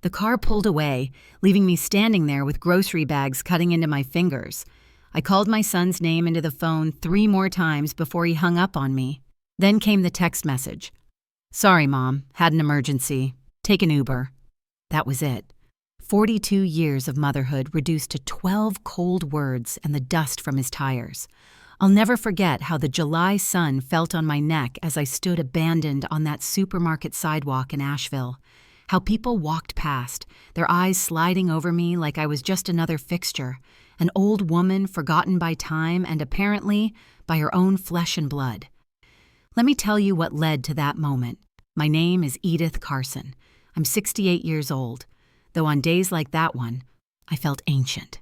The car pulled away, leaving me standing there with grocery bags cutting into my fingers. I called my son's name into the phone 3 more times before he hung up on me. Then came the text message. "Sorry, Mom, had an emergency. Take an Uber." That was it. 42 years of motherhood reduced to 12 cold words and the dust from his tires. I'll never forget how the July sun felt on my neck as I stood abandoned on that supermarket sidewalk in Asheville. How people walked past, their eyes sliding over me like I was just another fixture, an old woman forgotten by time and apparently by her own flesh and blood. Let me tell you what led to that moment. My name is Edith Carson. I'm 68 years old, though on days like that one, I felt ancient.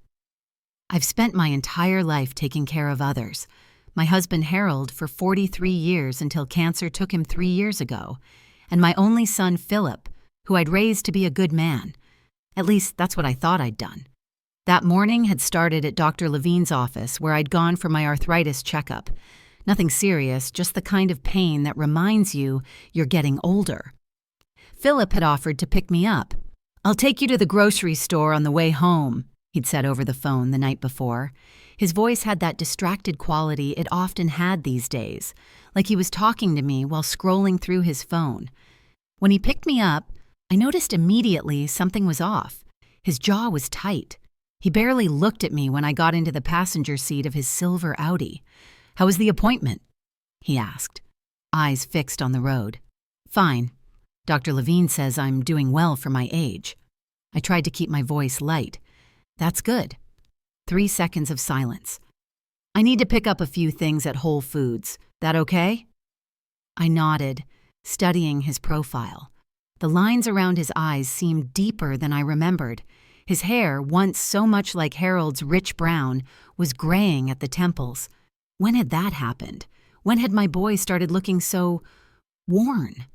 I've spent my entire life taking care of others. My husband Harold for 43 years until cancer took him 3 years ago, and my only son Philip, who I'd raised to be a good man. At least that's what I thought I'd done. That morning had started at Dr. Levine's office where I'd gone for my arthritis checkup. Nothing serious, just the kind of pain that reminds you you're getting older. Philip had offered to pick me up. "I'll take you to the grocery store on the way home," he'd said over the phone the night before. His voice had that distracted quality it often had these days, like he was talking to me while scrolling through his phone. When he picked me up, I noticed immediately something was off. His jaw was tight. He barely looked at me when I got into the passenger seat of his silver Audi. "How was the appointment?" he asked, eyes fixed on the road. "Fine. Dr. Levine says I'm doing well for my age." I tried to keep my voice light. "That's good." 3 seconds of silence. "I need to pick up a few things at Whole Foods. That okay?" I nodded, studying his profile. The lines around his eyes seemed deeper than I remembered. His hair, once so much like Harold's rich brown, was graying at the temples. When had that happened? When had my boy started looking so worn?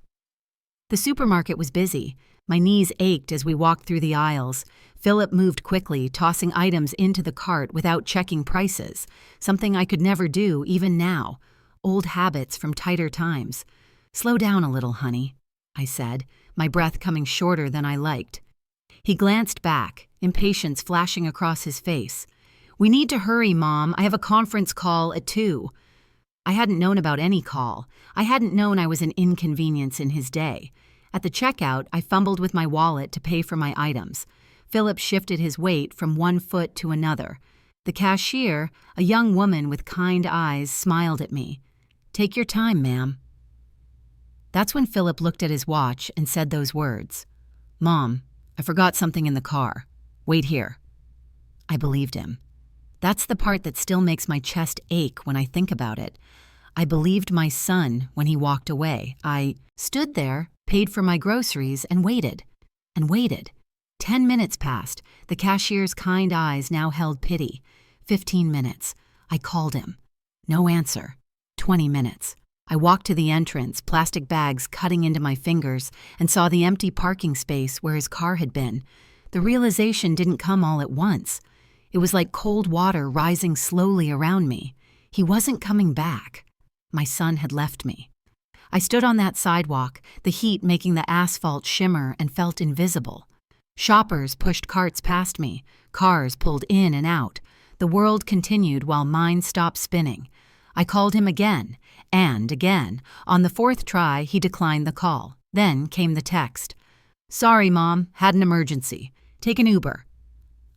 The supermarket was busy. My knees ached as we walked through the aisles. Philip moved quickly, tossing items into the cart without checking prices, something I could never do even now. Old habits from tighter times. "Slow down a little, honey," I said, my breath coming shorter than I liked. He glanced back, impatience flashing across his face. "We need to hurry, Mom. I have a conference call at 2. I hadn't known about any call. I hadn't known I was an inconvenience in his day. At the checkout, I fumbled with my wallet to pay for my items. Philip shifted his weight from one foot to another. The cashier, a young woman with kind eyes, smiled at me. "Take your time, ma'am." That's when Philip looked at his watch and said those words. "Mom, I forgot something in the car. Wait here." I believed him. That's the part that still makes my chest ache when I think about it. I believed my son when he walked away. I stood there, paid for my groceries, and waited. And waited. 10 minutes passed. The cashier's kind eyes now held pity. 15 minutes. I called him. No answer. 20 minutes. I walked to the entrance, plastic bags cutting into my fingers, and saw the empty parking space where his car had been. The realization didn't come all at once. It was like cold water rising slowly around me. He wasn't coming back. My son had left me. I stood on that sidewalk, the heat making the asphalt shimmer, and felt invisible. Shoppers pushed carts past me. Cars pulled in and out. The world continued while mine stopped spinning. I called him again, and again. On the 4th try, he declined the call. Then came the text. "Sorry, Mom, had an emergency. Take an Uber."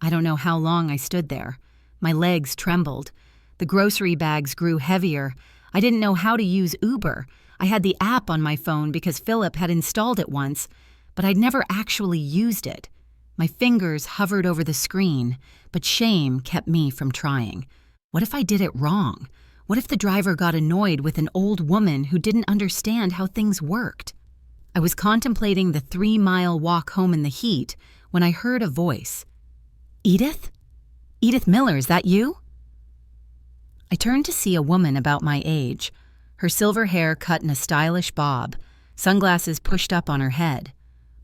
I don't know how long I stood there. My legs trembled. The grocery bags grew heavier. I didn't know how to use Uber. I had the app on my phone because Philip had installed it once, but I'd never actually used it. My fingers hovered over the screen, but shame kept me from trying. What if I did it wrong? What if the driver got annoyed with an old woman who didn't understand how things worked? I was contemplating the 3-mile walk home in the heat when I heard a voice. "Edith? Edith Miller, is that you?" I turned to see a woman about my age, her silver hair cut in a stylish bob, sunglasses pushed up on her head.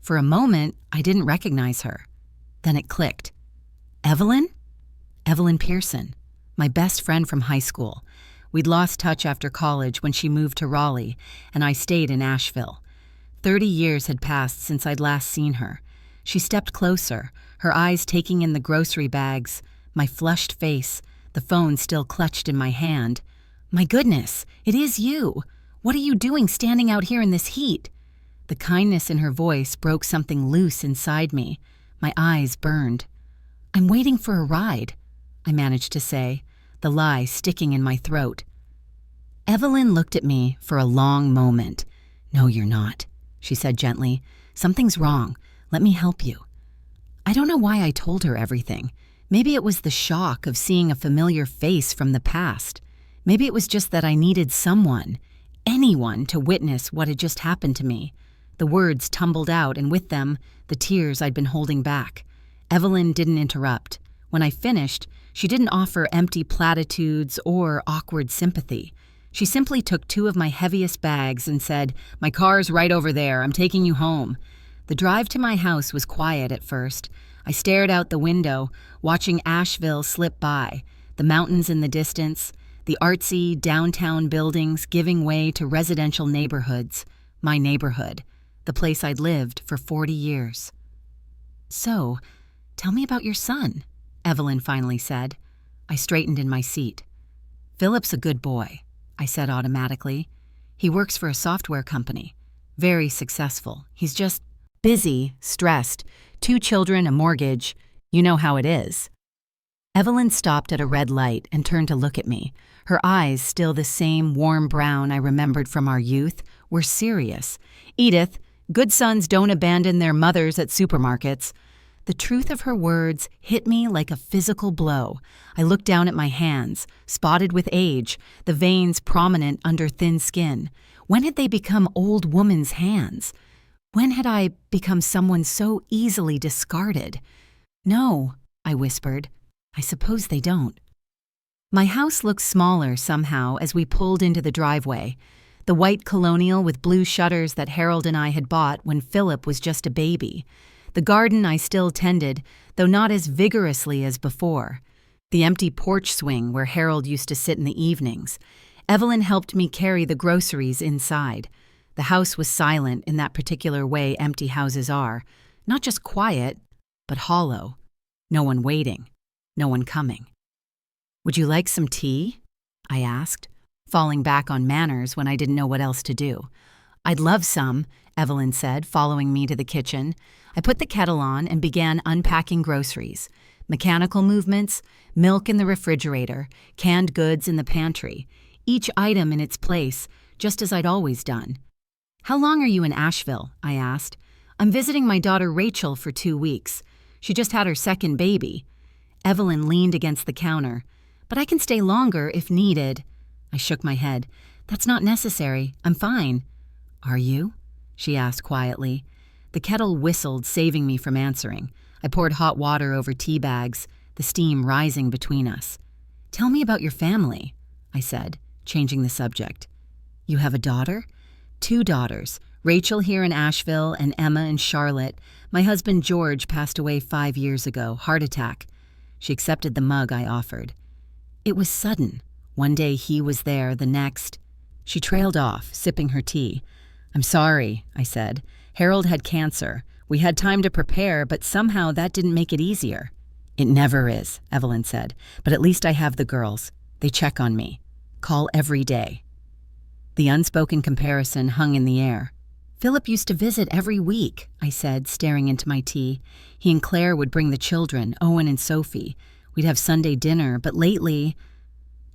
For a moment, I didn't recognize her. Then it clicked. Evelyn? Evelyn Pearson, my best friend from high school. We'd lost touch after college when she moved to Raleigh, and I stayed in Asheville. 30 years had passed since I'd last seen her. She stepped closer, her eyes taking in the grocery bags, my flushed face, the phone still clutched in my hand. "My goodness, it is you! What are you doing standing out here in this heat?" The kindness in her voice broke something loose inside me. My eyes burned. "I'm waiting for a ride," I managed to say, the lie sticking in my throat. Evelyn looked at me for a long moment. "No, you're not," she said gently. "Something's wrong. Let me help you." I don't know why I told her everything. Maybe it was the shock of seeing a familiar face from the past. Maybe it was just that I needed someone, anyone, to witness what had just happened to me. The words tumbled out, and with them, the tears I'd been holding back. Evelyn didn't interrupt. When I finished, she didn't offer empty platitudes or awkward sympathy. She simply took 2 of my heaviest bags and said, "My car's right over there. I'm taking you home." The drive to my house was quiet at first. I stared out the window, watching Asheville slip by, the mountains in the distance, the artsy downtown buildings giving way to residential neighborhoods. My neighborhood, the place I'd lived for 40 years. "So, tell me about your son," Evelyn finally said. I straightened in my seat. "Philip's a good boy," I said automatically. "He works for a software company. Very successful. He's just busy, stressed, 2 children, a mortgage. You know how it is." Evelyn stopped at a red light and turned to look at me. Her eyes, still the same warm brown I remembered from our youth, were serious. "Edith, good sons don't abandon their mothers at supermarkets." The truth of her words hit me like a physical blow. I looked down at my hands, spotted with age, the veins prominent under thin skin. When had they become old woman's hands? When had I become someone so easily discarded? "No," I whispered. "I suppose they don't." My house looked smaller somehow as we pulled into the driveway. The white colonial with blue shutters that Harold and I had bought when Philip was just a baby. The garden I still tended, though not as vigorously as before. The empty porch swing where Harold used to sit in the evenings. Evelyn helped me carry the groceries inside. The house was silent in that particular way empty houses are. Not just quiet, but hollow. No one waiting. No one coming. "Would you like some tea?" I asked, falling back on manners when I didn't know what else to do. "I'd love some," Evelyn said, following me to the kitchen. I put the kettle on and began unpacking groceries. Mechanical movements, milk in the refrigerator, canned goods in the pantry. Each item in its place, just as I'd always done. "How long are you in Asheville?" I asked. "I'm visiting my daughter Rachel for 2 weeks. She just had her second baby." Evelyn leaned against the counter. "But I can stay longer if needed." I shook my head. "That's not necessary. I'm fine." "Are you?" she asked quietly. The kettle whistled, saving me from answering. I poured hot water over tea bags, the steam rising between us. "Tell me about your family," I said, changing the subject. "You have a daughter?" "2 daughters, Rachel here in Asheville and Emma in Charlotte. My husband George passed away 5 years ago, heart attack." She accepted the mug I offered. "It was sudden. One day he was there, the next." She trailed off, sipping her tea. "I'm sorry," I said. "Harold had cancer. We had time to prepare, but somehow that didn't make it easier." "It never is," Evelyn said. "But at least I have the girls. They check on me. Call every day." The unspoken comparison hung in the air. "Philip used to visit every week," I said, staring into my tea. "He and Claire would bring the children, Owen and Sophie. We'd have Sunday dinner, but lately—"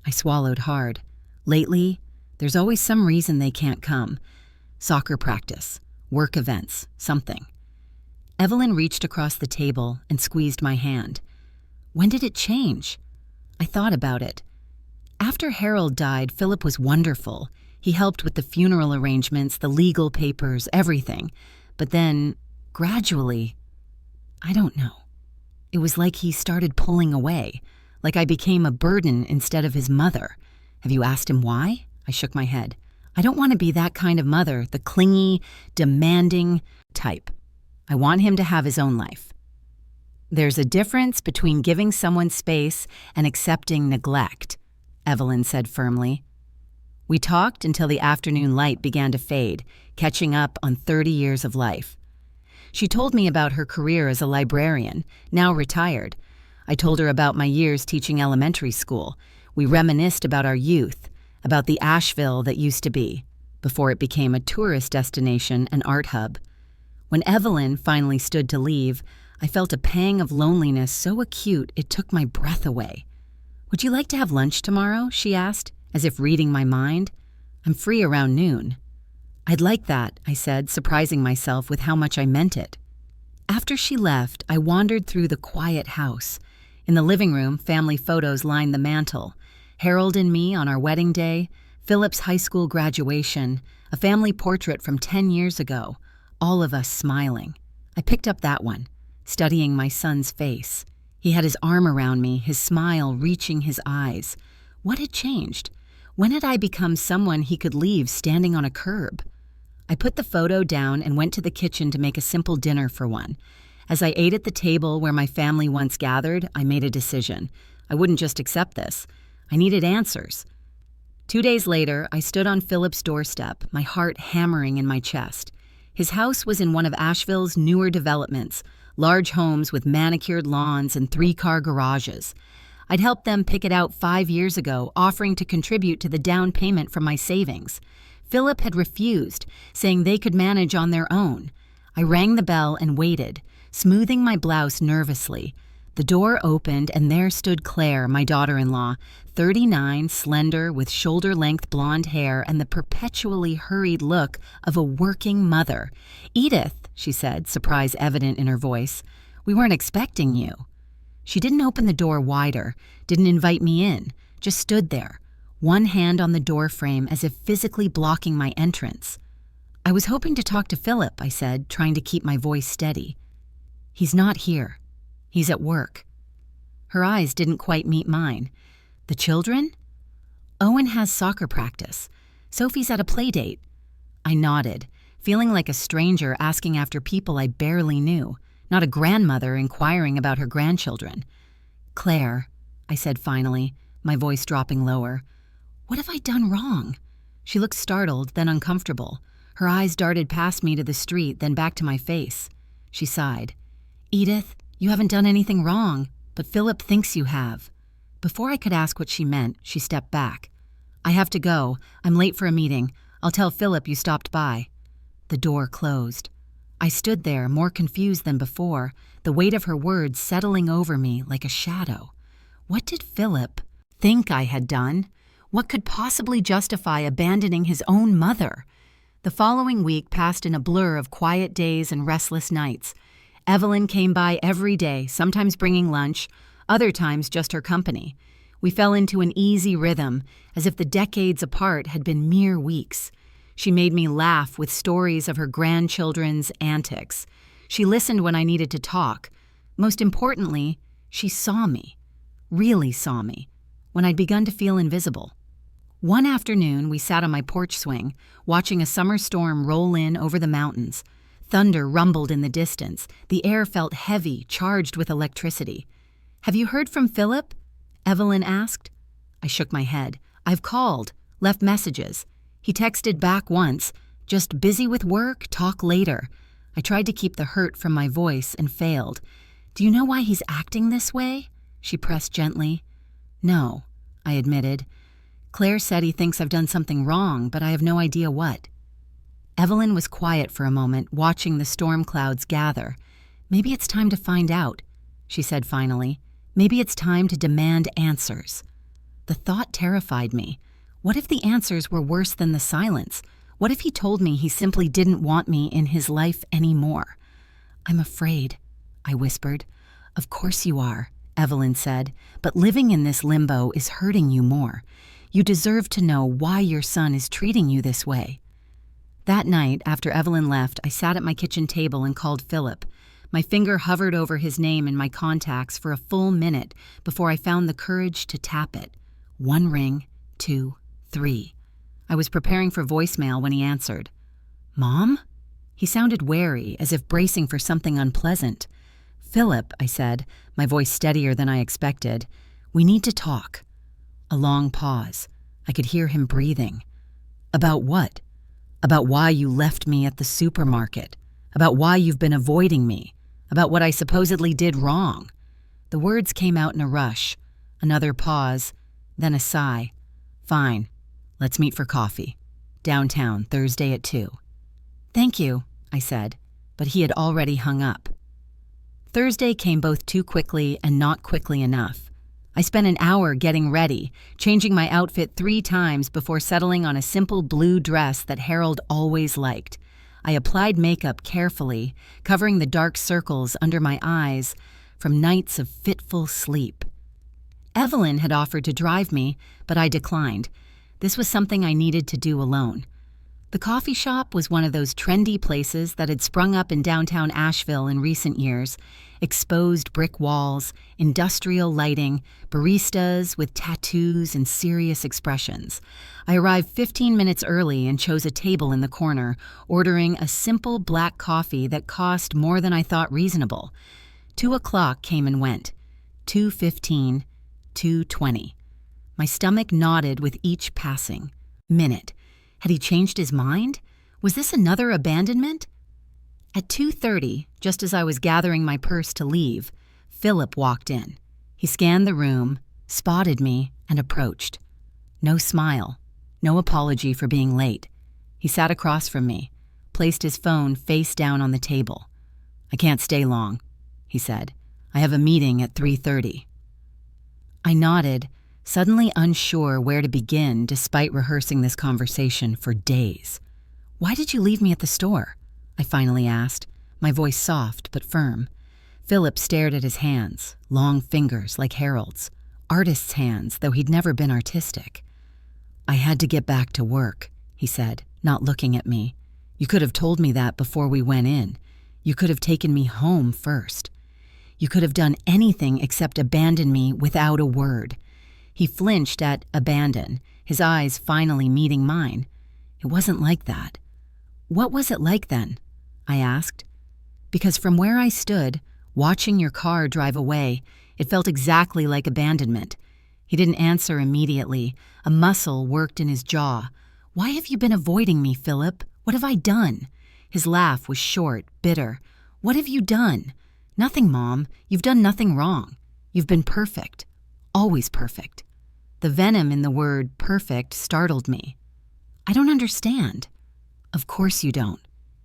I swallowed hard. "Lately, there's always some reason they can't come. Soccer practice, work events, something." Evelyn reached across the table and squeezed my hand. "When did it change?" I thought about it. After Harold died, Philip was wonderful. He helped with the funeral arrangements, the legal papers, everything. But then, gradually, I don't know. It was like he started pulling away, like I became a burden instead of his mother. "Have you asked him why?" I shook my head. "I don't want to be that kind of mother, the clingy, demanding type. I want him to have his own life." "There's a difference between giving someone space and accepting neglect," Evelyn said firmly. We talked until the afternoon light began to fade, catching up on 30 years of life. She told me about her career as a librarian, now retired. I told her about my years teaching elementary school. We reminisced about our youth, about the Asheville that used to be, before it became a tourist destination and art hub. When Evelyn finally stood to leave, I felt a pang of loneliness so acute it took my breath away. "Would you like to have lunch tomorrow?" she asked, as if reading my mind. "I'm free around noon." "I'd like that," I said, surprising myself with how much I meant it. After she left, I wandered through the quiet house. In the living room, family photos lined the mantel. Harold and me on our wedding day, Philip's high school graduation, a family portrait from 10 years ago, all of us smiling. I picked up that one, studying my son's face. He had his arm around me, his smile reaching his eyes. What had changed? When had I become someone he could leave standing on a curb? I put the photo down and went to the kitchen to make a simple dinner for one. As I ate at the table where my family once gathered, I made a decision. I wouldn't just accept this. I needed answers. 2 days later, I stood on Philip's doorstep, my heart hammering in my chest. His house was in one of Asheville's newer developments, large homes with manicured lawns and 3-car garages. I'd helped them pick it out 5 years ago, offering to contribute to the down payment from my savings. Philip had refused, saying they could manage on their own. I rang the bell and waited, smoothing my blouse nervously. The door opened and there stood Claire, my daughter-in-law, 39, slender, with shoulder-length blonde hair and the perpetually hurried look of a working mother. "Edith," she said, surprise evident in her voice, "we weren't expecting you." She didn't open the door wider, didn't invite me in, just stood there, one hand on the door frame as if physically blocking my entrance. "I was hoping to talk to Philip," I said, trying to keep my voice steady. "He's not here. He's at work." Her eyes didn't quite meet mine. "The children?" "Owen has soccer practice. Sophie's at a play date." I nodded, feeling like a stranger asking after people I barely knew, not a grandmother inquiring about her grandchildren. "Claire," I said finally, my voice dropping lower, "what have I done wrong?" She looked startled, then uncomfortable. Her eyes darted past me to the street, then back to my face. She sighed. "Edith, you haven't done anything wrong, but Philip thinks you have." Before I could ask what she meant, she stepped back. "I have to go. I'm late for a meeting. I'll tell Philip you stopped by." The door closed. I stood there, more confused than before, the weight of her words settling over me like a shadow. What did Philip think I had done? What could possibly justify abandoning his own mother? The following week passed in a blur of quiet days and restless nights. Evelyn came by every day, sometimes bringing lunch, other times just her company. We fell into an easy rhythm, as if the decades apart had been mere weeks. She made me laugh with stories of her grandchildren's antics. She listened when I needed to talk. Most importantly, she saw me, really saw me, when I'd begun to feel invisible. One afternoon, we sat on my porch swing, watching a summer storm roll in over the mountains. Thunder rumbled in the distance. The air felt heavy, charged with electricity. "Have you heard from Philip?" Evelyn asked. I shook my head. "I've called, left messages. He texted back once, just busy with work, talk later." I tried to keep the hurt from my voice and failed. "Do you know why he's acting this way?" She pressed gently. "No," I admitted. "Claire said he thinks I've done something wrong, but I have no idea what." Evelyn was quiet for a moment, watching the storm clouds gather. "Maybe it's time to find out," she said finally. "Maybe it's time to demand answers." The thought terrified me. What if the answers were worse than the silence? What if he told me he simply didn't want me in his life anymore? "I'm afraid," I whispered. "Of course you are," Evelyn said, "but living in this limbo is hurting you more. You deserve to know why your son is treating you this way." That night, after Evelyn left, I sat at my kitchen table and called Philip. My finger hovered over his name in my contacts for a full minute before I found the courage to tap it. 1 ring, 2, 3. I was preparing for voicemail when he answered. "Mom?" He sounded wary, as if bracing for something unpleasant. "Philip," I said, my voice steadier than I expected, "we need to talk." A long pause. I could hear him breathing. "About what?" "About why you left me at the supermarket." about why you've been avoiding me, about what I supposedly did wrong." The words came out in a rush, another pause, then a sigh. "Fine, let's meet for coffee. Downtown, Thursday at 2. "Thank you," I said, but he had already hung up. Thursday came both too quickly and not quickly enough. I spent an hour getting ready, changing my outfit 3 times before settling on a simple blue dress that Harold always liked. I applied makeup carefully, covering the dark circles under my eyes from nights of fitful sleep. Evelyn had offered to drive me, but I declined. This was something I needed to do alone. The coffee shop was one of those trendy places that had sprung up in downtown Asheville in recent years. Exposed brick walls, industrial lighting, baristas with tattoos and serious expressions. I arrived 15 minutes early and chose a table in the corner, ordering a simple black coffee that cost more than I thought reasonable. 2 o'clock came and went. 2:15, 2:20. My stomach nodded with each passing minute. Had he changed his mind? Was this another abandonment? At 2:30, just as I was gathering my purse to leave, Philip walked in. He scanned the room, spotted me, and approached. No smile, no apology for being late. He sat across from me, placed his phone face down on the table. "I can't stay long," he said. "I have a meeting at 3:30. I nodded, suddenly unsure where to begin despite rehearsing this conversation for days. "Why did you leave me at the store?" I finally asked, my voice soft but firm. Philip stared at his hands, long fingers like Harold's, artist's hands, though he'd never been artistic. "I had to get back to work," he said, not looking at me. "You could have told me that before we went in. You could have taken me home first. You could have done anything except abandon me without a word." He flinched at abandon, his eyes finally meeting mine. It wasn't like that. "What was it like then?" I asked. Because from where I stood, watching your car drive away, it felt exactly like abandonment. He didn't answer immediately. A muscle worked in his jaw. "Why have you been avoiding me, Philip? What have I done?" His laugh was short, bitter. "What have you done?" "Nothing, Mom. You've done nothing wrong. You've been perfect. Always perfect." The venom in the word perfect startled me. "I don't understand." "Of course you don't."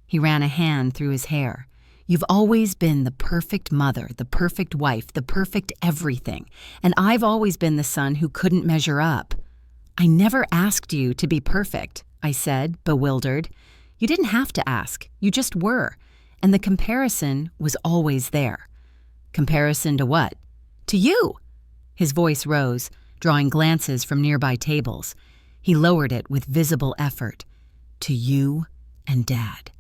He ran a hand through his hair. "You've always been the perfect mother, the perfect wife, the perfect everything. And I've always been the son who couldn't measure up." "I never asked you to be perfect," I said, bewildered. "You didn't have to ask. You just were. And the comparison was always there." "Comparison to what?" "To you." His voice rose, drawing glances from nearby tables. He lowered it with visible effort. "To you and Dad.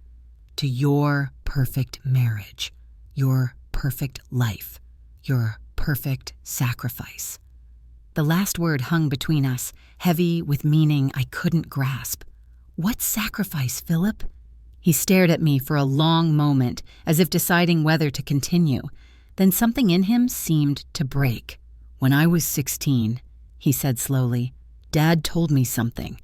To your perfect marriage. Your perfect life. Your perfect sacrifice." The last word hung between us, heavy with meaning I couldn't grasp. "What sacrifice, Philip?" He stared at me for a long moment, as if deciding whether to continue. Then something in him seemed to break. "When I was 16, he said slowly, Dad told me something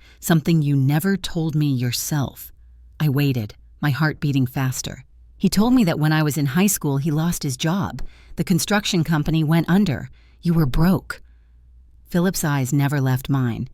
you never told me yourself." I waited, my heart beating faster. "He told me that when I was in high school he lost his job. The construction company went under. You were broke." Philip's eyes never left mine.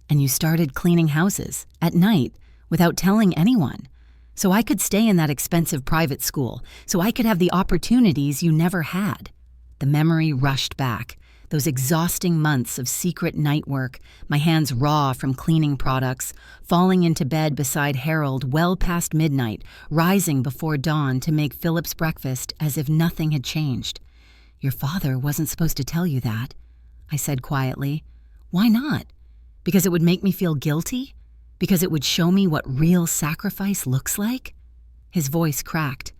"And you started cleaning houses, at night, without telling anyone. So I could stay in that expensive private school, so I could have the opportunities you never had." The memory rushed back. Those exhausting months of secret night work, my hands raw from cleaning products, falling into bed beside Harold well past midnight, rising before dawn to make Philip's breakfast as if nothing had changed. "Your father wasn't supposed to tell you that," I said quietly. "Why not? Because it would make me feel guilty? Because it would show me what real sacrifice looks like?" His voice cracked.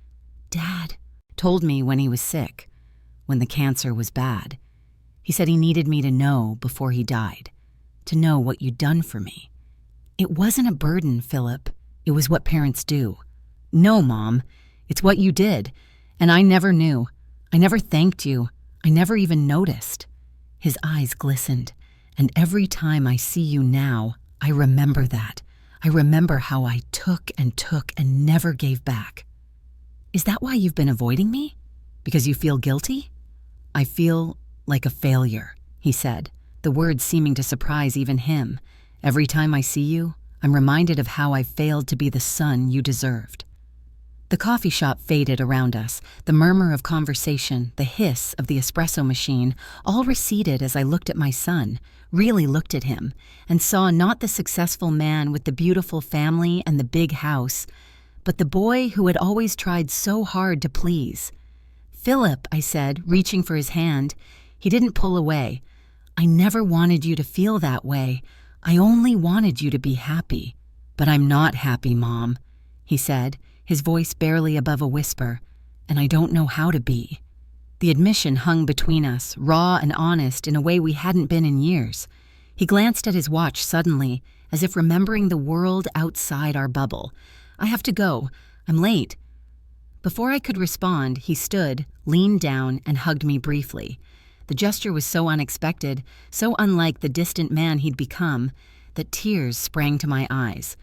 "Dad told me when he was sick, when the cancer was bad. He said he needed me to know before he died, to know what you'd done for me. It wasn't a burden, Philip. It was what parents do." "No, Mom. It's what you did. And I never knew. I never thanked you. I never even noticed." His eyes glistened. "And every time I see you now, I remember that. I remember how I took and never gave back." "Is that why you've been avoiding me? Because you feel guilty?" "I feel like a failure," he said, the words seeming to surprise even him. "Every time I see you, I'm reminded of how I failed to be the son you deserved." The coffee shop faded around us. The murmur of conversation, the hiss of the espresso machine, all receded as I looked at my son, really looked at him, and saw not the successful man with the beautiful family and the big house, but the boy who had always tried so hard to please. "Philip," I said, reaching for his hand. He didn't pull away. "I never wanted you to feel that way. I only wanted you to be happy." "But I'm not happy, Mom," he said, his voice barely above a whisper, "and I don't know how to be." The admission hung between us, raw and honest in a way we hadn't been in years. He glanced at his watch suddenly, as if remembering the world outside our bubble. "I have to go. I'm late." Before I could respond, he stood, leaned down, and hugged me briefly. The gesture was so unexpected, so unlike the distant man he'd become, that tears sprang to my eyes.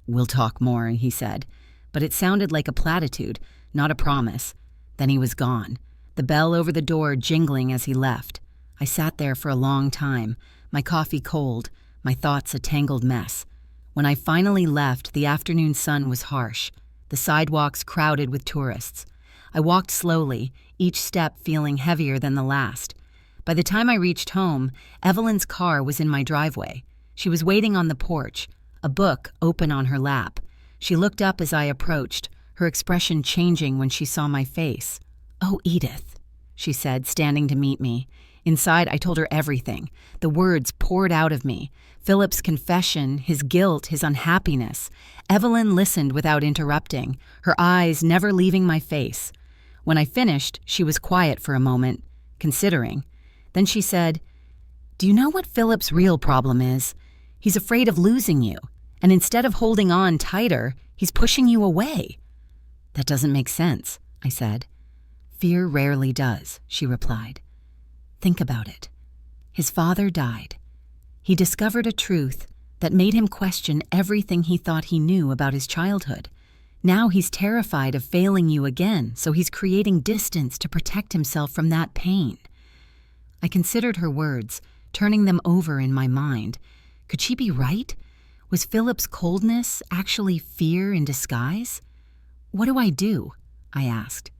"We'll talk more," he said, but it sounded like a platitude, not a promise. Then he was gone, the bell over the door jingling as he left. I sat there for a long time, my coffee cold, my thoughts a tangled mess. When I finally left, the afternoon sun was harsh, the sidewalks crowded with tourists. I walked slowly, each step feeling heavier than the last. By the time I reached home, Evelyn's car was in my driveway. She was waiting on the porch, a book open on her lap. She looked up as I approached, her expression changing when she saw my face. "Oh, Edith," she said, standing to meet me. Inside, I told her everything. The words poured out of me. Philip's confession, his guilt, his unhappiness. Evelyn listened without interrupting, her eyes never leaving my face. When I finished, she was quiet for a moment, considering. Then she said, "Do you know what Philip's real problem is? He's afraid of losing you. And instead of holding on tighter, he's pushing you away." "That doesn't make sense," I said. "Fear rarely does," she replied. "Think about it. His father died. He discovered a truth that made him question everything he thought he knew about his childhood. Now he's terrified of failing you again, so he's creating distance to protect himself from that pain." I considered her words, turning them over in my mind. Could she be right? Was Philip's coldness actually fear in disguise? "What do I do?" I asked.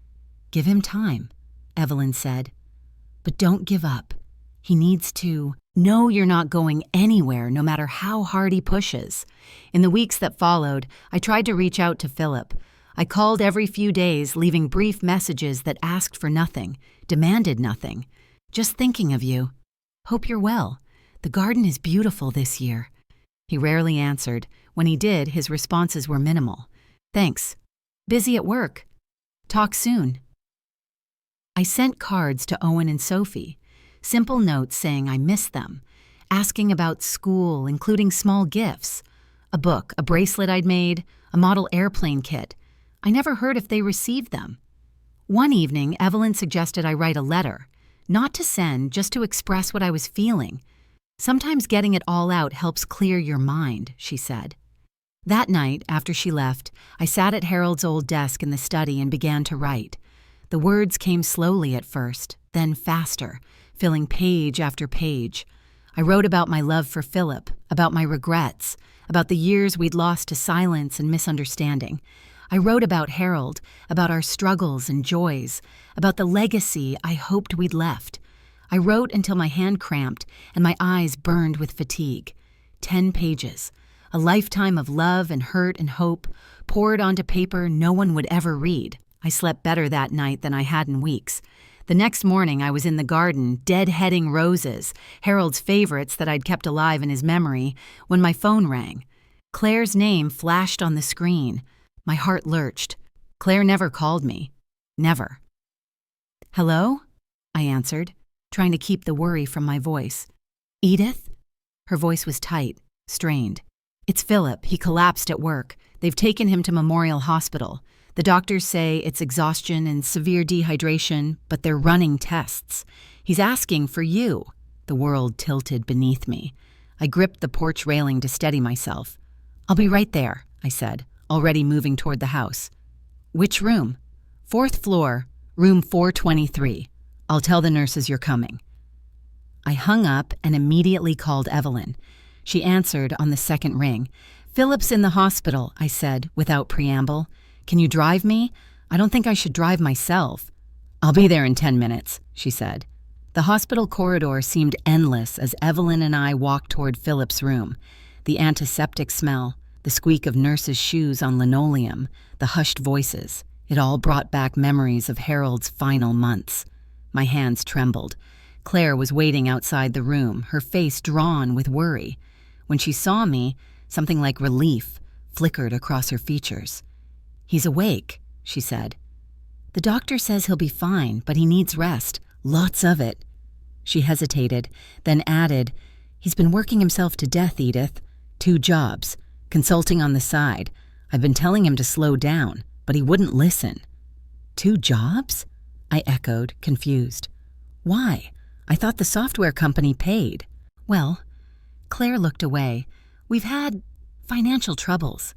"Give him time," Evelyn said. "But don't give up. He needs to know you're not going anywhere, no matter how hard he pushes." In the weeks that followed, I tried to reach out to Philip. I called every few days, leaving brief messages that asked for nothing, demanded nothing. "Just thinking of you. Hope you're well. The garden is beautiful this year." He rarely answered. When he did, his responses were minimal. "Thanks. Busy at work. Talk soon." I sent cards to Owen and Sophie, simple notes saying I missed them, asking about school, including small gifts, a book, a bracelet I'd made, a model airplane kit. I never heard if they received them. One evening, Evelyn suggested I write a letter, not to send, just to express what I was feeling. "Sometimes getting it all out helps clear your mind," she said. That night, after she left, I sat at Harold's old desk in the study and began to write. The words came slowly at first, then faster, filling page after page. I wrote about my love for Philip, about my regrets, about the years we'd lost to silence and misunderstanding. I wrote about Harold, about our struggles and joys, about the legacy I hoped we'd left. I wrote until my hand cramped and my eyes burned with fatigue. 10 pages, a lifetime of love and hurt and hope, poured onto paper no one would ever read. I slept better that night than I had in weeks. The next morning I was in the garden, deadheading roses, Harold's favorites that I'd kept alive in his memory, when my phone rang. Claire's name flashed on the screen. My heart lurched. Claire never called me. Never. "Hello?" I answered, trying to keep the worry from my voice. "Edith?" Her voice was tight, strained. "It's Philip. He collapsed at work. They've taken him to Memorial Hospital. The doctors say it's exhaustion and severe dehydration, but they're running tests. He's asking for you." The world tilted beneath me. I gripped the porch railing to steady myself. "I'll be right there," I said, already moving toward the house. "Which room?" 4th floor, room 423. I'll tell the nurses you're coming." I hung up and immediately called Evelyn. She answered on the second ring. "Philip's in the hospital," I said without preamble. "Can you drive me? I don't think I should drive myself." "I'll be there in 10 minutes," she said. The hospital corridor seemed endless as Evelyn and I walked toward Philip's room. The antiseptic smell, the squeak of nurses' shoes on linoleum, the hushed voices, it all brought back memories of Harold's final months. My hands trembled. Claire was waiting outside the room, her face drawn with worry. When she saw me, something like relief flickered across her features. "He's awake," she said. "The doctor says he'll be fine, but he needs rest. Lots of it." She hesitated, then added, "He's been working himself to death, Edith. 2 jobs, consulting on the side. I've been telling him to slow down, but he wouldn't listen." "2 jobs?" I echoed, confused. "Why? I thought the software company paid." "Well," Claire looked away, "we've had financial troubles.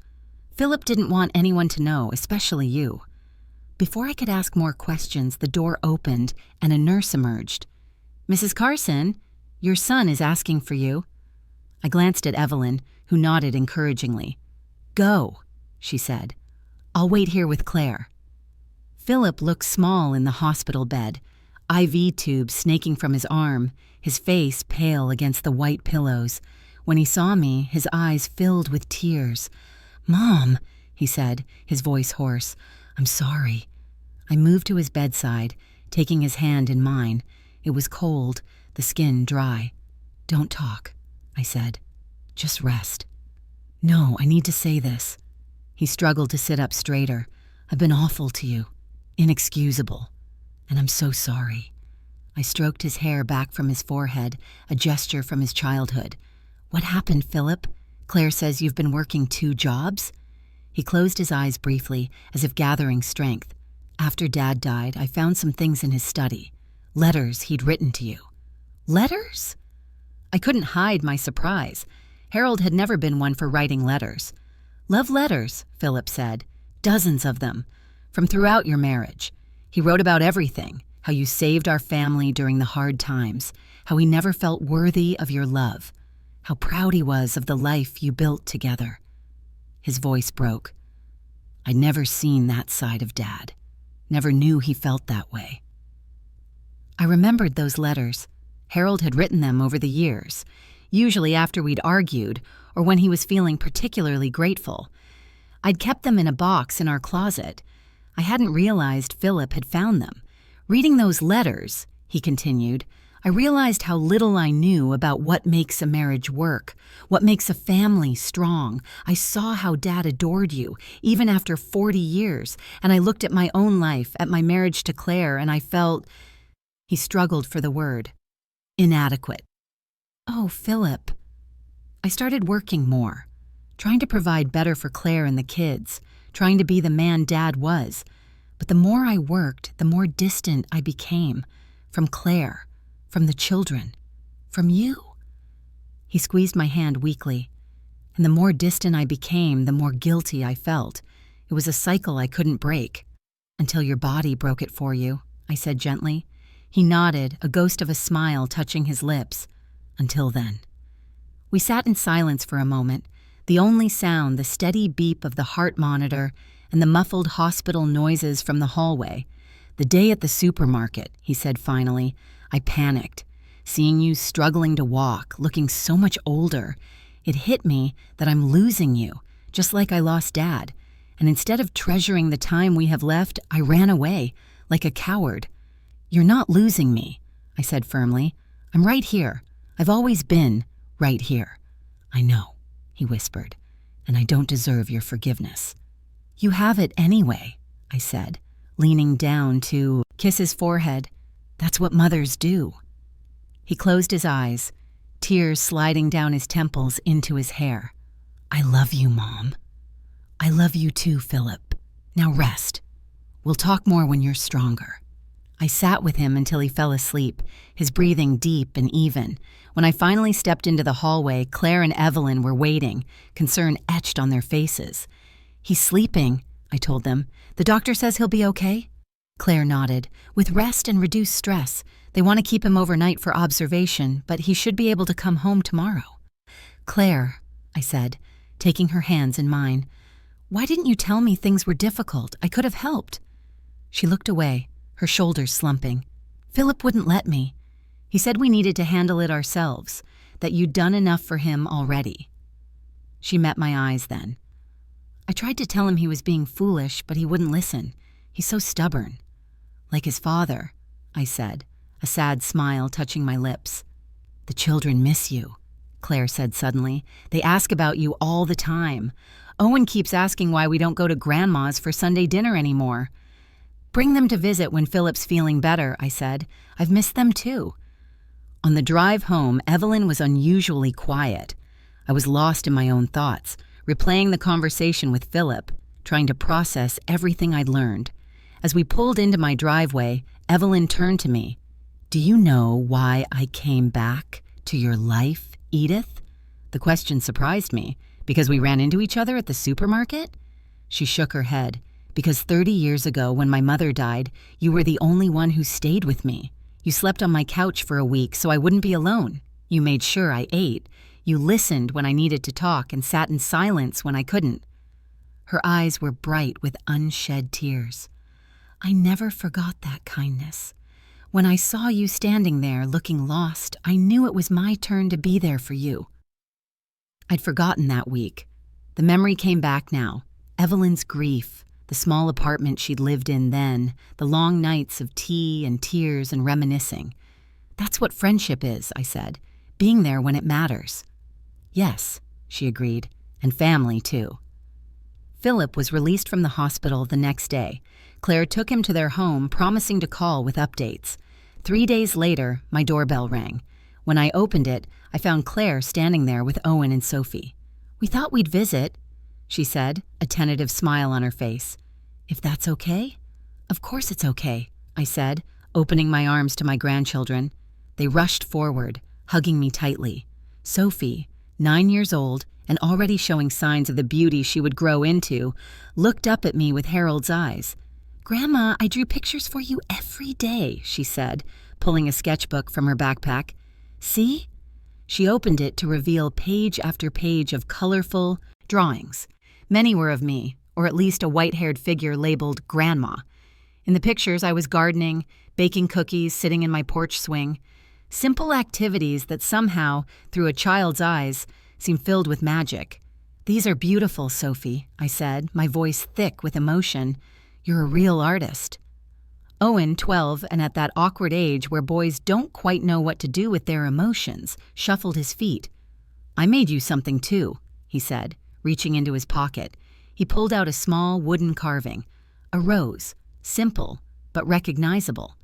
Philip didn't want anyone to know, especially you." Before I could ask more questions, the door opened and a nurse emerged. "Mrs. Carson, your son is asking for you." I glanced at Evelyn, who nodded encouragingly. "Go," she said. "I'll wait here with Claire." Philip looked small in the hospital bed, IV tubes snaking from his arm, his face pale against the white pillows. When he saw me, his eyes filled with tears. "Mom," he said, his voice hoarse, "I'm sorry." I moved to his bedside, taking his hand in mine. It was cold, the skin dry. "Don't talk," I said. "Just rest." "No, I need to say this." He struggled to sit up straighter. "I've been awful to you. Inexcusable. And I'm so sorry." I stroked his hair back from his forehead, a gesture from his childhood. "What happened, Philip? Claire says you've been working 2 jobs?" He closed his eyes briefly, as if gathering strength. "After Dad died, I found some things in his study. Letters he'd written to you." "Letters?" I couldn't hide my surprise. Harold had never been one for writing letters. "Love letters," Philip said. "Dozens of them. From throughout your marriage. He wrote about everything, how you saved our family during the hard times, how he never felt worthy of your love, how proud he was of the life you built together." His voice broke. I'd never seen that side of Dad. Never knew he felt that way. I remembered those letters. Harold had written them over the years, usually after we'd argued or when he was feeling particularly grateful. I'd kept them in a box in our closet. I hadn't realized Philip had found them. "Reading those letters," he continued, "I realized how little I knew about what makes a marriage work, what makes a family strong. I saw how Dad adored you, even after 40 years, and I looked at my own life, at my marriage to Claire, and I felt—" He struggled for the word. "Inadequate." "Oh, Philip." I started working more, trying to provide better for Claire and the kids, trying to be the man Dad was. But the more I worked, the more distant I became. From Claire, from the children, from you. He squeezed my hand weakly. And the more distant I became, the more guilty I felt. It was a cycle I couldn't break. "Until your body broke it for you," I said gently. He nodded, a ghost of a smile touching his lips. "Until then." We sat in silence for a moment, the only sound the steady beep of the heart monitor and the muffled hospital noises from the hallway. "The day at the supermarket," he said finally. "I panicked. Seeing you struggling to walk, looking so much older. It hit me that I'm losing you, just like I lost Dad. And instead of treasuring the time we have left, I ran away, like a coward." "You're not losing me," I said firmly. "I'm right here. I've always been right here." "I know," he whispered, "and I don't deserve your forgiveness." "You have it anyway," I said, leaning down to kiss his forehead. "That's what mothers do." He closed his eyes, tears sliding down his temples into his hair. "I love you, Mom." "I love you too, Philip. Now rest. We'll talk more when you're stronger." I sat with him until he fell asleep, his breathing deep and even. When I finally stepped into the hallway, Claire and Evelyn were waiting, concern etched on their faces. "He's sleeping," I told them. "The doctor says he'll be okay." Claire nodded. With rest and reduced stress, they want to keep him overnight for observation, but he should be able to come home tomorrow. Claire, I said, taking her hands in mine, why didn't you tell me things were difficult? I could have helped. She looked away, her shoulders slumping. Philip wouldn't let me. He said we needed to handle it ourselves, that you'd done enough for him already. She met my eyes then. I tried to tell him he was being foolish, but he wouldn't listen. He's so stubborn. Like his father, I said, a sad smile touching my lips. The children miss you, Claire said suddenly. They ask about you all the time. Owen keeps asking why we don't go to Grandma's for Sunday dinner anymore. Bring them to visit when Philip's feeling better, I said. I've missed them too. On the drive home, Evelyn was unusually quiet. I was lost in my own thoughts, replaying the conversation with Philip, trying to process everything I'd learned. As we pulled into my driveway, Evelyn turned to me. Do you know why I came back to your life, Edith? The question surprised me. Because we ran into each other at the supermarket? She shook her head. Because 30 years ago, when my mother died, you were the only one who stayed with me. You slept on my couch for a week so I wouldn't be alone. You made sure I ate. You listened when I needed to talk and sat in silence when I couldn't. Her eyes were bright with unshed tears. I never forgot that kindness. When I saw you standing there looking lost, I knew it was my turn to be there for you. I'd forgotten that week. The memory came back now. Evelyn's grief, the small apartment she'd lived in then, the long nights of tea and tears and reminiscing. That's what friendship is, I said, being there when it matters. Yes, she agreed, and family too. Philip was released from the hospital the next day. Claire took him to their home, promising to call with updates. 3 days later, my doorbell rang. When I opened it, I found Claire standing there with Owen and Sophie. We thought we'd visit, she said, a tentative smile on her face. If that's okay? Of course it's okay, I said, opening my arms to my grandchildren. They rushed forward, hugging me tightly. Sophie, 9 years old and already showing signs of the beauty she would grow into, looked up at me with Harold's eyes. Grandma, I drew pictures for you every day, she said, pulling a sketchbook from her backpack. See? She opened it to reveal page after page of colorful drawings. Many were of me, or at least a white-haired figure labeled Grandma. In the pictures, I was gardening, baking cookies, sitting in my porch swing. Simple activities that somehow, through a child's eyes, seem filled with magic. These are beautiful, Sophie, I said, my voice thick with emotion. You're a real artist. Owen, 12, and at that awkward age where boys don't quite know what to do with their emotions, shuffled his feet. I made you something too, he said, reaching into his pocket. He pulled out a small wooden carving. A rose, simple, but recognizable.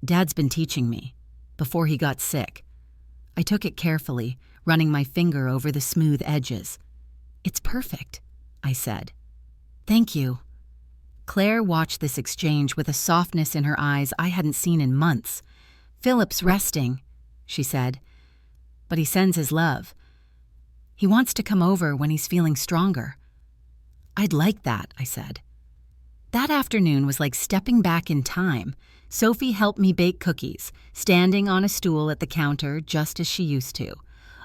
Dad's been teaching me, before he got sick. I took it carefully, running my finger over the smooth edges. It's perfect, I said. Thank you. Claire watched this exchange with a softness in her eyes I hadn't seen in months. Philip's resting, she said, but he sends his love. He wants to come over when he's feeling stronger. I'd like that, I said. That afternoon was like stepping back in time. Sophie helped me bake cookies, standing on a stool at the counter just as she used to.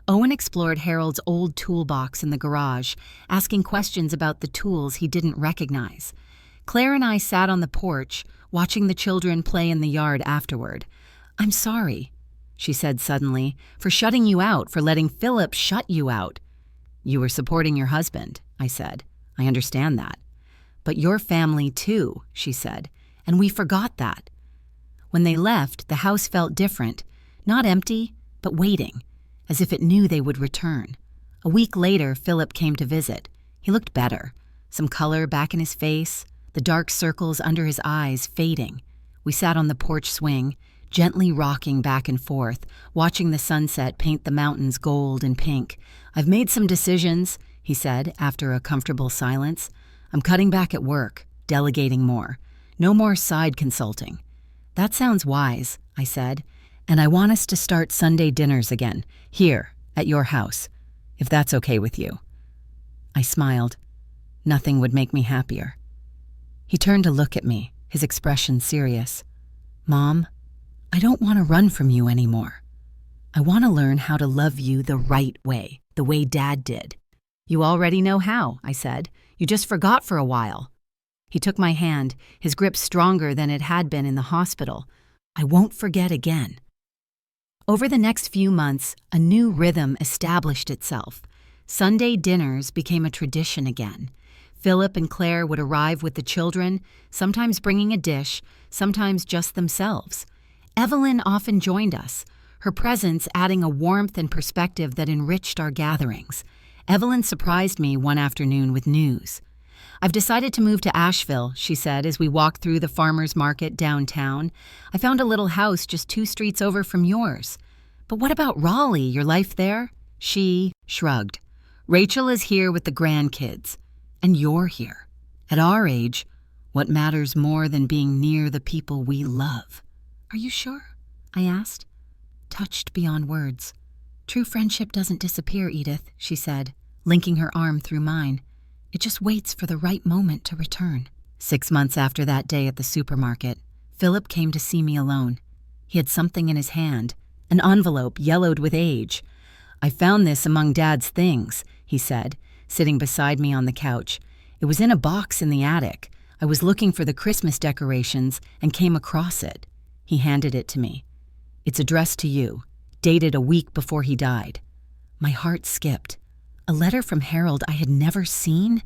Owen explored Harold's old toolbox in the garage, asking questions about the tools he didn't recognize. Claire and I sat on the porch, watching the children play in the yard afterward. I'm sorry, she said suddenly, for shutting you out, for letting Philip shut you out. You were supporting your husband, I said. I understand that. But your family too, she said, and we forgot that. When they left, the house felt different, not empty, but waiting, as if it knew they would return. A week later, Philip came to visit. He looked better, some color back in his face, the dark circles under his eyes fading. We sat on the porch swing, gently rocking back and forth, watching the sunset paint the mountains gold and pink. I've made some decisions, he said after a comfortable silence. I'm cutting back at work, delegating more. No more side consulting. That sounds wise, I said, and I want us to start Sunday dinners again, here, at your house, if that's okay with you. I smiled. Nothing would make me happier. He turned to look at me, his expression serious. "Mom, I don't want to run from you anymore. I want to learn how to love you the right way, the way Dad did." "You already know how," I said. "You just forgot for a while." He took my hand, his grip stronger than it had been in the hospital. "I won't forget again." Over the next few months, a new rhythm established itself. Sunday dinners became a tradition again. Philip and Claire would arrive with the children, sometimes bringing a dish, sometimes just themselves. Evelyn often joined us, her presence adding a warmth and perspective that enriched our gatherings. Evelyn surprised me one afternoon with news. "I've decided to move to Asheville," she said as we walked through the farmer's market downtown. "I found a little house just 2 streets over from yours." "But what about Raleigh, your life there?" She shrugged. "Rachel is here with the grandkids, and you're here. At our age, what matters more than being near the people we love?" "Are you sure?" I asked, touched beyond words. "True friendship doesn't disappear, Edith," she said, linking her arm through mine. "It just waits for the right moment to return." 6 months after that day at the supermarket, Philip came to see me alone. He had something in his hand, an envelope yellowed with age. "I found this among Dad's things," he said, sitting beside me on the couch. "It was in a box in the attic. I was looking for the Christmas decorations and came across it." He handed it to me. "It's addressed to you, dated a week before he died." My heart skipped. A letter from Harold I had never seen?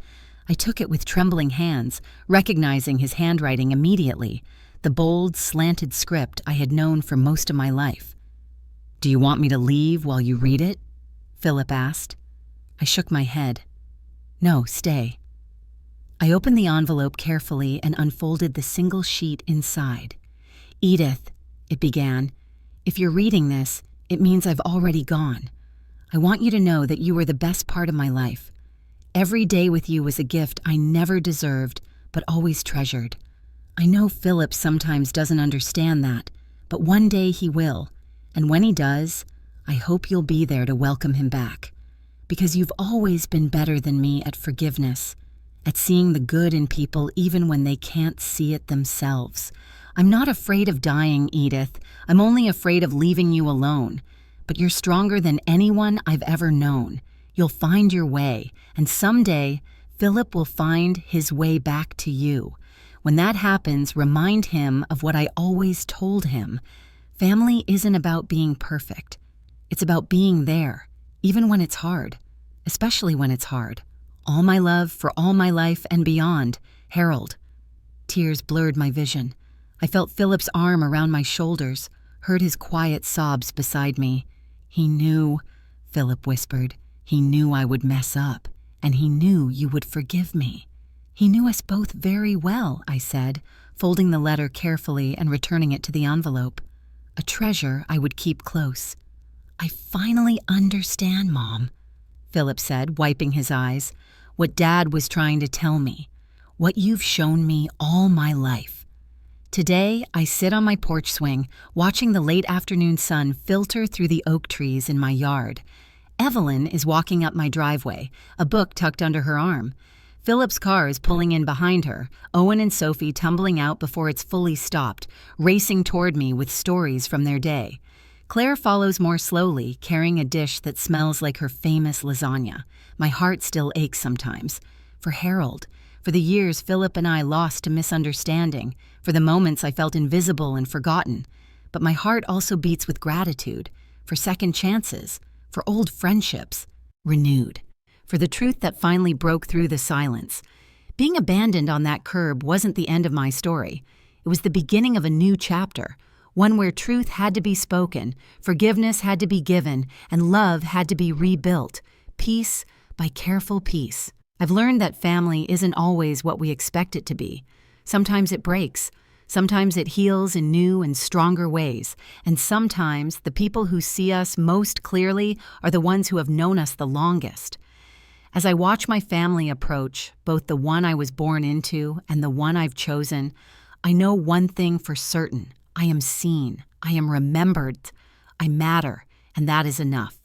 I took it with trembling hands, recognizing his handwriting immediately, the bold, slanted script I had known for most of my life. "Do you want me to leave while you read it?" Philip asked. I shook my head. "No, stay." I opened the envelope carefully and unfolded the single sheet inside. "Edith," it began, "if you're reading this, it means I've already gone. I want you to know that you were the best part of my life. Every day with you was a gift I never deserved, but always treasured. I know Philip sometimes doesn't understand that, but one day he will, and when he does, I hope you'll be there to welcome him back. Because you've always been better than me at forgiveness, at seeing the good in people even when they can't see it themselves. I'm not afraid of dying, Edith. I'm only afraid of leaving you alone. But you're stronger than anyone I've ever known. You'll find your way, and someday, Philip will find his way back to you. When that happens, remind him of what I always told him. Family isn't about being perfect. It's about being there, even when it's hard, especially when it's hard. All my love for all my life and beyond, Harold." Tears blurred my vision. I felt Philip's arm around my shoulders, heard his quiet sobs beside me. "He knew," Philip whispered. "He knew I would mess up, and he knew you would forgive me." "He knew us both very well," I said, folding the letter carefully and returning it to the envelope. A treasure I would keep close. "I finally understand, Mom," Philip said, wiping his eyes. "What Dad was trying to tell me. What you've shown me all my life." Today, I sit on my porch swing, watching the late afternoon sun filter through the oak trees in my yard. Evelyn is walking up my driveway, a book tucked under her arm. Philip's car is pulling in behind her, Owen and Sophie tumbling out before it's fully stopped, racing toward me with stories from their day. Claire follows more slowly, carrying a dish that smells like her famous lasagna. My heart still aches sometimes. For Harold, for the years Philip and I lost to misunderstanding, for the moments I felt invisible and forgotten. But my heart also beats with gratitude, for second chances, for old friendships, renewed, for the truth that finally broke through the silence. Being abandoned on that curb wasn't the end of my story. It was the beginning of a new chapter, one where truth had to be spoken, forgiveness had to be given, and love had to be rebuilt, piece by careful piece. I've learned that family isn't always what we expect it to be. Sometimes it breaks. Sometimes it heals in new and stronger ways. And sometimes the people who see us most clearly are the ones who have known us the longest. As I watch my family approach, both the one I was born into and the one I've chosen, I know one thing for certain. I am seen. I am remembered. I matter. And that is enough.